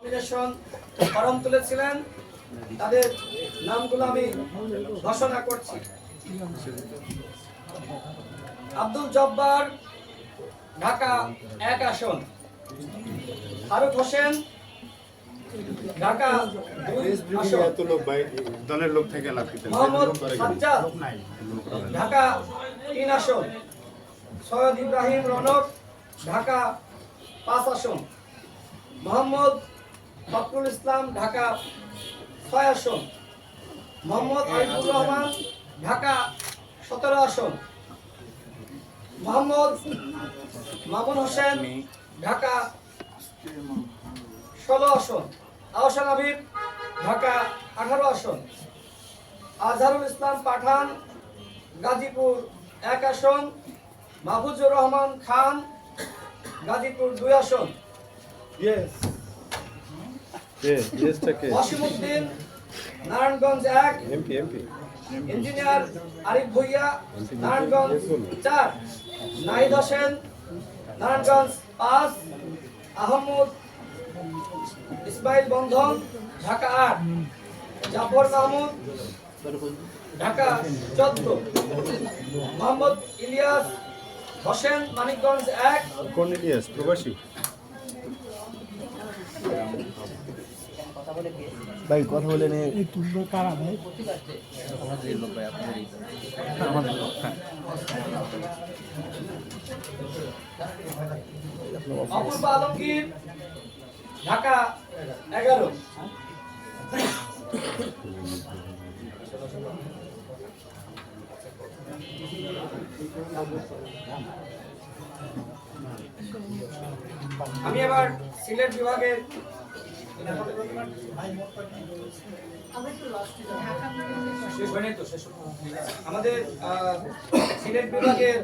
Nomination form তুলেছিলেন তাদের নামগুলো আমি ঘোষণা করছি। আব্দুল জব্বার, ঢাকা 1 আসন। ফারুক হোসেন, ঢাকা 2 আসন। দলের লোক থেকে লাভ করতে মোহাম্মদ সাজ্জাদ, ঢাকা 3 আসন। সৈয়দ ইব্রাহিম রনক, ঢাকা 5 আসন। মোহাম্মদ ফখরুল ইসলাম, ঢাকা 6 আসন। মোহাম্মদ আরিফুর রহমান, ঢাকা 17 আসন। মোহাম্মদ মামুন হোসেন, ঢাকা 16 আসন। আহসান হাবিব, ঢাকা 18 আসন। আজহারুল ইসলাম পাঠান, গাজীপুর 1 আসন। মাহফুজুর রহমান খান, গাজীপুর 2 আসন। ওয়াসিমউদ্দিন, নারায়ণগঞ্জ 1। ইঞ্জিনিয়ার আরিফ ভুইয়া, নারায়ণগঞ্জ 4। নাহিদ হোসেন, নারায়ণগঞ্জ 5। আহমদ ইসমাইল বন্ধন, ঢাকা 8। জাফর মাহমুদ, ঢাকা 14। মোহাম্মদ ইলিয়াস হোসেন, মানিকগঞ্জ 1। কোন ইলিয়াস প্রবাসী? ভাই কথা বলে নিয়ে কারা ভাই? অপূর্ব আলমগীর, ঢাকা 11। আমি এবার সিলেট বিভাগের আমাদের সিলেট বিভাগের